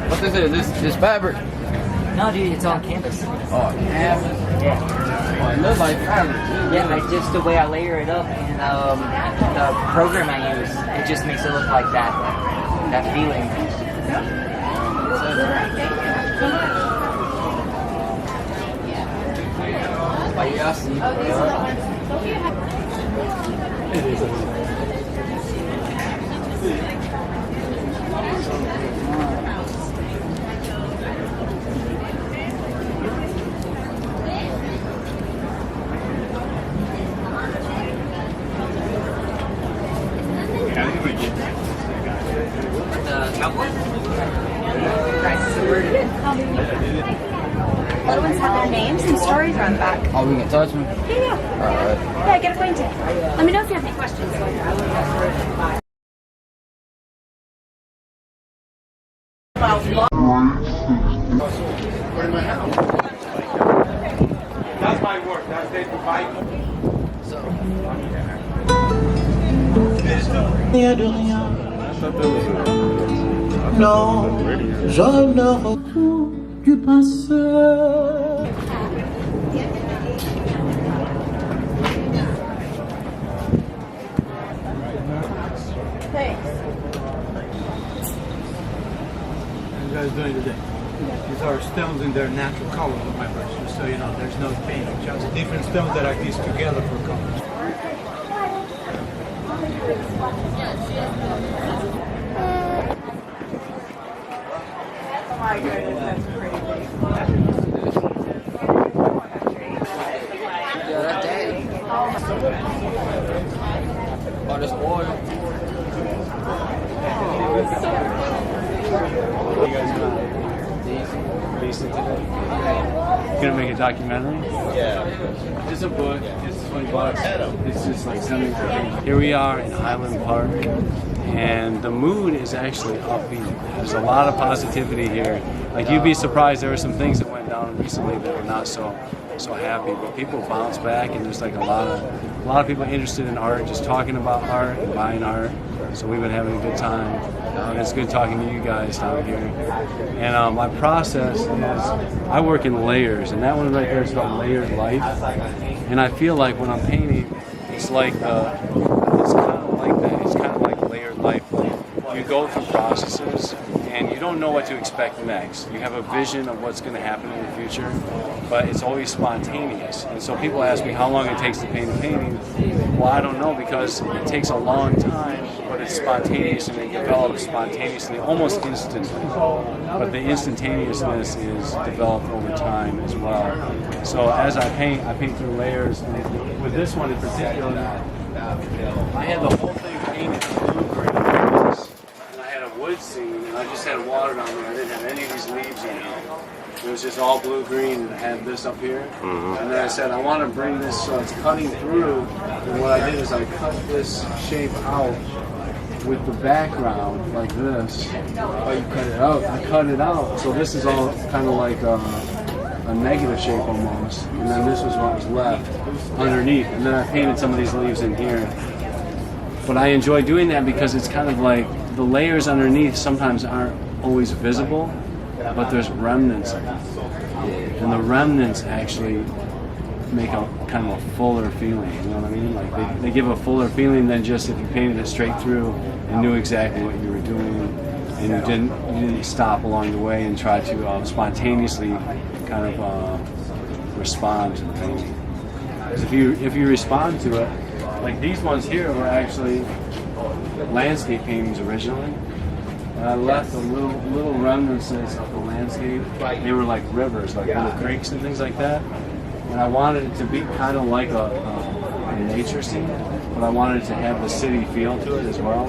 What is it? This fabric? No, dude, it's on canvas. Oh, canvas? Yeah. Oh, it looks like fabric. Yeah, just the way I layer it up and the program I use, it just makes it look like that feeling. Little ones have their names and stories on the back. Oh, we can touch them? Yeah. Alright. Yeah, get acquainted. Let me know if you have any questions. That's my work. That's they provide. Non, je ne retourne du passé. How you guys doing today? These are stones in their natural color, remember, just so you know, there's no painting, just different stones that are pieced together for colors. Oh my goodness, that's crazy. Yeah, that's daddy. Oh, this oil. You guys gonna make a documentary? Yeah. It's a book. It's $20. It's just like something. Here we are in Highland Park, and the mood is actually upbeat. There's a lot of positivity here. Like you'd be surprised. There were some things that went down recently that were not so happy, but people bounce back, and there's like a lot of people interested in art, just talking about art and buying art. So we've been having a good time. And it's good talking to you guys down here. And my process is I work in layers, and that one right there is called layered life. And I feel like when I'm painting, it's like it's kind of like that. It's kind of like layered life. You go through processes, and you don't know what to expect next. You have a vision of what's going to happen in the future, but it's always spontaneous. And so people ask me how long it takes to paint a painting. Well, I don't know, because it takes a long time, but it's spontaneous, and it develops spontaneously, almost instantly. But the instantaneousness is developed over time as well. So as I paint through layers. And with this one in particular, I had the whole thing painted blue green. And I had a wood scene, and I just had water down there. I didn't have any of these leaves in it. It was just all blue-green, and I had this up here. And then I said, I want to bring this so it's cutting through. And what I did is I cut this shape out with the background like this. Oh, you cut it out? I cut it out. So this is all kind of like a negative shape almost. And then this was what was left underneath. And then I painted some of these leaves in here. But I enjoy doing that because it's kind of like the layers underneath sometimes aren't always visible, but there's remnants of it. And the remnants actually make a kind of a fuller feeling, you know what I mean? Like they give a fuller feeling than just if you painted it straight through and knew exactly what you were doing, and you didn't stop along the way and try to spontaneously kind of respond to the painting. Because if you respond to it, like these ones here were actually landscape paintings originally. And I left the little remnants of the landscape. They were like rivers, like little creeks and things like that. And I wanted it to be kind of like a nature scene, but I wanted it to have the city feel to it as well.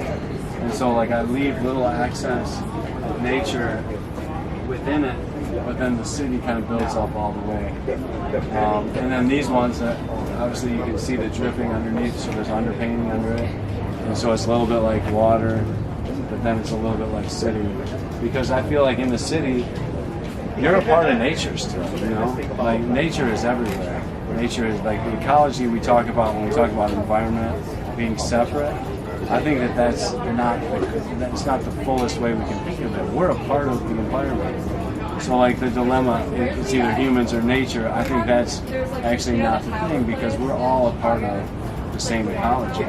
And so like I leave little accents of nature within it, but then the city kind of builds up all the way. And then these ones, obviously you can see the dripping underneath, so there's underpainting under it. And so it's a little bit like water, but then it's a little bit like city. Because I feel like in the city, you're a part of nature still, you know? Like, nature is everywhere. Nature is like the ecology we talk about when we talk about environment being separate. I think that's not the fullest way we can think of it. We're a part of the environment. So like the dilemma, it's either humans or nature, I think that's actually not the thing, because we're all a part of the same ecology.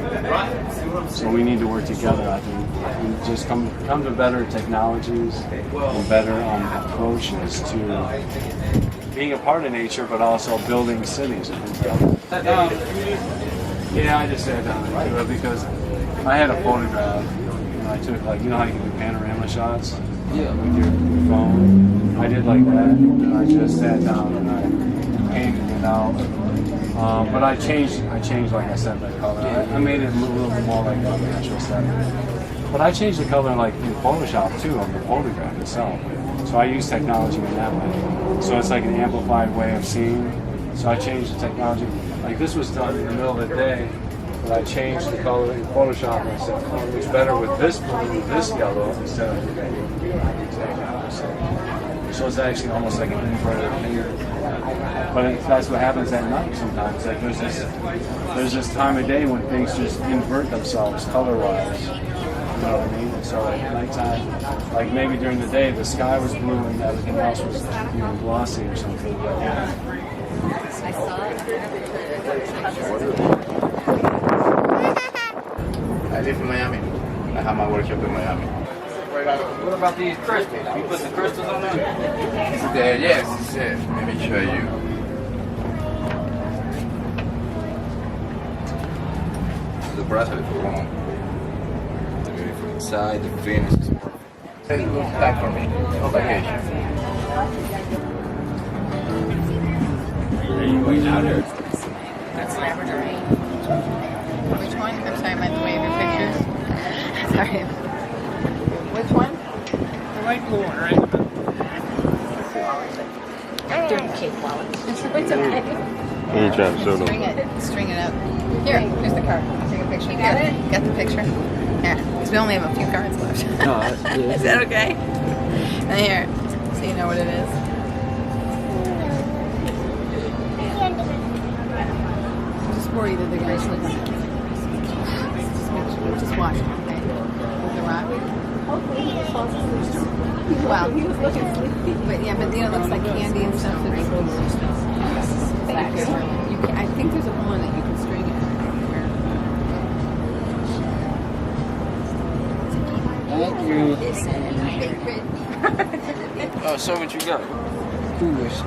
So we need to work together, I think, and just come to better technologies and better approaches to being a part of nature, but also building cities. Yeah, I just sat down and do it because I had a photograph. I took, like, you know how you can do panorama shots? Yeah. With your phone. I did like that, and I just sat down and I painted it out. But I changed, like I said, the color. I made it a little bit more like a natural setting. But I changed the color, like, in Photoshop too, of the photograph itself. So I use technology in that way. So it's like an amplified way of seeing. So I changed the technology. Like, this was done in the middle of the day, but I changed the color in Photoshop and I said, oh, it looks better with this blue, with this yellow, instead of the exact opposite. So it's actually almost like an inverted finger. But that's what happens at night sometimes. Like, there's this time of day when things just invert themselves color-wise. You know what I mean? So like at nighttime, like maybe during the day, the sky was blue and everything else was, you know, glossy or something. I saw it. I live in Miami. I have my workshop in Miami. What about these crystals? You put the crystals on there? Yes, it's it. Let me show you. The bracelet for one. The beautiful inside, the finish is perfect. It looks back for me. No vacation. That's Labradorite. Which one? I'm sorry, I meant the way of your pictures. Sorry. Which one? The white blue one, right? Dirty Cape wallet. It's okay. You trying to show them? String it up. Here, here's the card. I'll take a picture. You got it? Got the picture? Here, because we only have a few cards left. No, Is that okay? And here, so you know what it is. I'm just worried that they're going to slip on it. Just watch it, okay? With the rock. Well, but yeah, but you know, it looks like candy and stuff. I think there's a hole in it you can string it. Thank you. Oh, so what you got? Foolish.